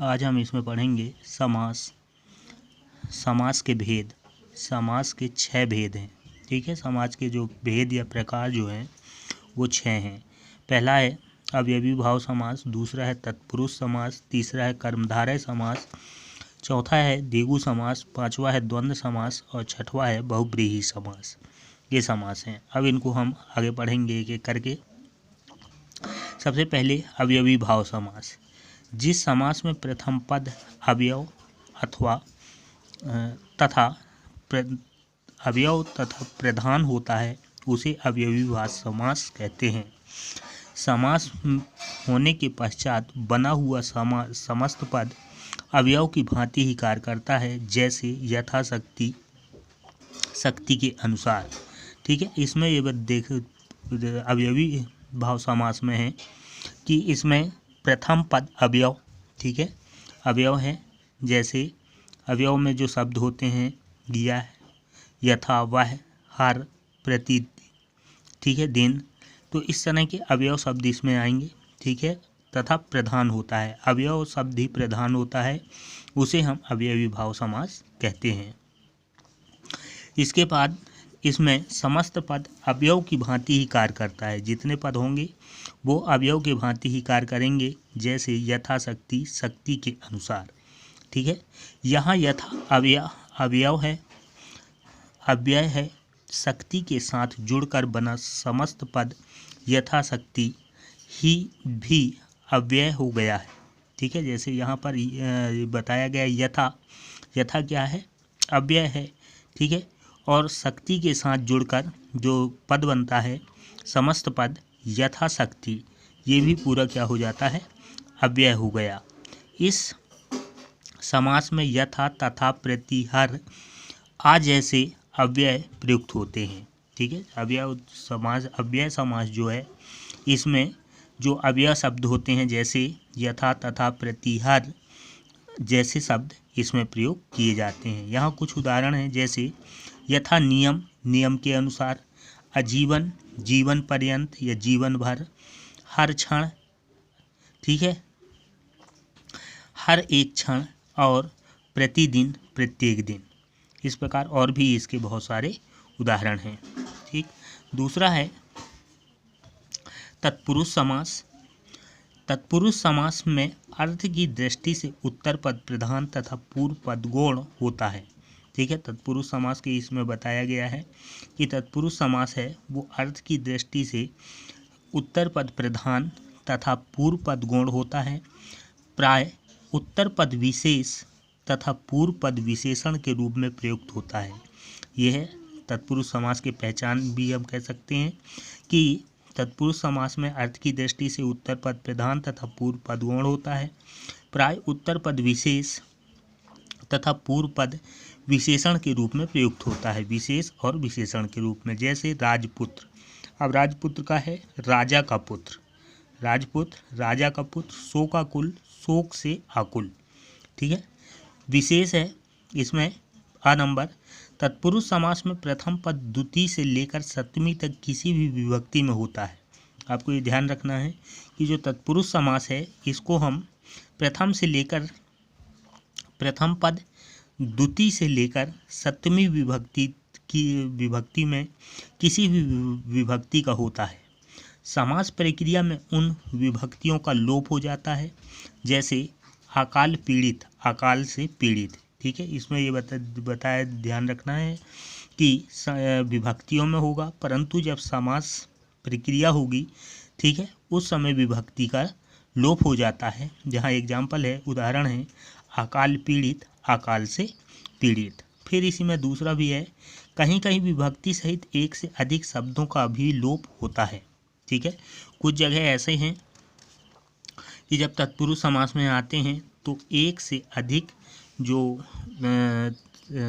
आज हम इसमें पढ़ेंगे समास। समास के भेद। समास के 6 भेद हैं। ठीक है, समास के जो भेद या प्रकार जो हैं वो 6 हैं। पहला है अवयवी भाव समास, दूसरा है तत्पुरुष समास, तीसरा है कर्मधारय समास, चौथा है द्विगु समास, पांचवा है द्वंद्व समास और छठवां है बहुव्रीहि समास। ये समास हैं। अब इनको हम आगे पढ़ेंगे एक एक करके। सबसे पहले अवयवी भाव समास। जिस समास में प्रथम पद अवयव अथवा तथा प्रधान होता है उसे अवयवी भाव समास कहते हैं। समास होने के पश्चात बना हुआ समस्त पद अवयव की भांति ही कार्य करता है, जैसे यथाशक्ति, शक्ति के अनुसार। ठीक है, इसमें ये देख अवयवी भाव समास में है कि इसमें प्रथम पद अवयव, ठीक है, अवयव है। जैसे अवयव में जो शब्द होते हैं यह, यथा, वह, हर, प्रति, ठीक है, दिन, तो इस तरह के अवयव शब्द इसमें आएंगे। ठीक है, तथा प्रधान होता है, अवयव शब्द ही प्रधान होता है, उसे हम अवयवी भाव समास कहते हैं। इसके बाद इसमें समस्त पद अवयव की भांति ही कार्य करता है। जितने पद होंगे वो अवयव के भांति ही कार्य करेंगे, जैसे यथाशक्ति, शक्ति के अनुसार। ठीक है, यहाँ यथा अवयव है, अव्यय है, शक्ति के साथ जुड़कर बना समस्त पद यथाशक्ति ही भी अव्यय हो गया है। ठीक है, जैसे यहाँ पर बताया गया यथा क्या है, अव्यय है। ठीक है, और शक्ति के साथ जुड़कर जो पद बनता है समस्त पद यथाशक्ति, ये भी पूरा क्या हो जाता है, अव्यय हो गया। इस समास में यथा, तथा, प्रति, हर, आ जैसे अव्यय प्रयुक्त होते हैं। ठीक है, अव्यय समास जो है इसमें जो अव्यय शब्द होते हैं जैसे यथा, तथा, प्रति, हर जैसे शब्द इसमें प्रयोग किए जाते हैं। यहाँ कुछ उदाहरण हैं, जैसे यथा नियम, नियम के अनुसार, आजीवन, जीवन पर्यंत या जीवन भर, हर क्षण, ठीक है, हर एक क्षण, और प्रतिदिन, प्रत्येक दिन। इस प्रकार और भी इसके बहुत सारे उदाहरण हैं। ठीक, दूसरा है तत्पुरुष समास। तत्पुरुष समास में अर्थ की दृष्टि से उत्तर पद प्रधान तथा पूर्व पद गौण होता है। ठीक है, तत्पुरुष समास के इसमें बताया गया है कि तत्पुरुष समास है वो अर्थ की दृष्टि से उत्तर पद प्रधान तथा पूर्व पद गौण होता है। प्राय उत्तर पद विशेष तथा पूर्व पद विशेषण के रूप में प्रयुक्त होता है। यह है तत्पुरुष समास की पहचान भी हम कह सकते हैं कि तत्पुरुष समास में अर्थ की दृष्टि से उत्तर पद प्रधान तथा पूर्व पद गौण होता है। प्राय उत्तर पद विशेष तथा पूर्व पद विशेषण के रूप में प्रयुक्त होता है, विशेष और विशेषण के रूप में। जैसे राजपुत्र, अब राजपुत्र का है राजा का पुत्र, राजपुत्र, राजा का पुत्र, शोक का कुल, शोक से आकुल। ठीक है, विशेष है इसमें आ नंबर। तत्पुरुष समास में प्रथम पद द्वितीय से लेकर सप्तमी तक किसी भी विभक्ति में होता है। आपको ये ध्यान रखना है कि जो तत्पुरुष समास है इसको हम प्रथम पद द्वितीय से लेकर सप्तमी विभक्ति में किसी भी विभक्ति का होता है। समास प्रक्रिया में उन विभक्तियों का लोप हो जाता है, जैसे अकाल पीड़ित, अकाल से पीड़ित। ठीक है, इसमें ये बताया ध्यान रखना है कि विभक्तियों में होगा, परंतु जब समास प्रक्रिया होगी, ठीक है, उस समय विभक्ति का लोप हो जाता है। जहाँ एग्जाम्पल है, उदाहरण है अकाल पीड़ित, अकाल से पीड़ित। फिर इसी में दूसरा भी है, कहीं कहीं विभक्ति सहित एक से अधिक शब्दों का भी लोप होता है। ठीक है, कुछ जगह ऐसे हैं कि जब तत्पुरुष समास में आते हैं तो एक से अधिक जो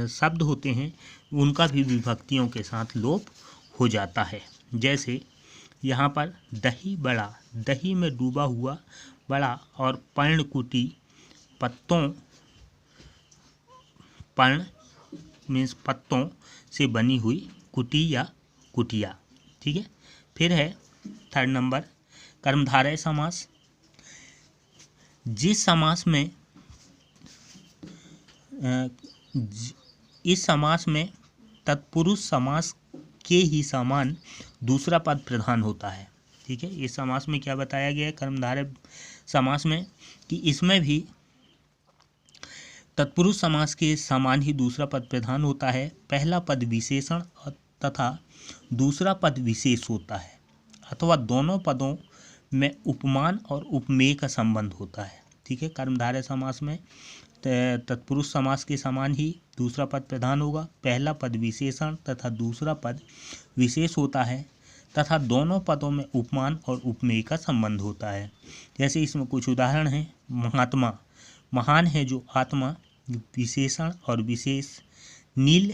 शब्द होते हैं उनका भी विभक्तियों के साथ लोप हो जाता है। जैसे यहाँ पर दही बड़ा, दही में डूबा हुआ बड़ा, और पर्णकुटी, पत्तों, पर्ण मीन्स पत्तों से बनी हुई कुटी या कुटिया। ठीक है, फिर है थर्ड नंबर कर्मधारय समास। जिस समास में इस समास में तत्पुरुष समास के ही समान दूसरा पद प्रधान होता है। ठीक है, इस समास में क्या बताया गया है कर्मधारय समास में कि इसमें भी तत्पुरुष समास के समान ही दूसरा पद प्रधान होता है। पहला पद विशेषण तथा दूसरा पद विशेष होता है अथवा दोनों पदों में उपमान और उपमेय का संबंध होता है। ठीक है, कर्मधारय समास में तत्पुरुष समास के समान ही दूसरा पद प्रधान होगा। पहला पद विशेषण तथा दूसरा पद विशेष होता है तथा दोनों पदों में उपमान और उपमेय का संबंध होता है। जैसे इसमें कुछ उदाहरण हैं। महात्मा, महान है जो आत्मा, विशेषण और विशेष। नील,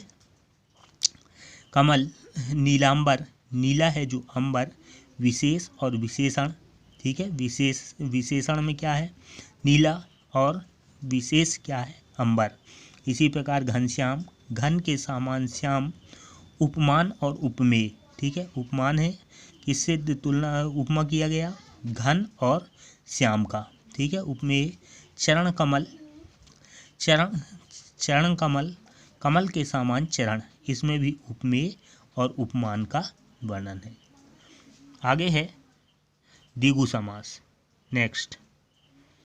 कमल, नीलांबर, नीला है जो अंबर, विशेष और विशेषण। ठीक है, विशेषण में क्या है नीला और विशेष क्या है अंबर। इसी प्रकार घनश्याम, घन के समान श्याम। उपमान और उपमेय। ठीक है, उपमान है किससे तुलना उपमा किया गया घन और श्याम का। ठीक है, उपमेय चरण कमल, चरण कमल, कमल के समान चरण। इसमें भी उपमेय और उपमान का वर्णन है। आगे है द्विगु समास। नेक्स्ट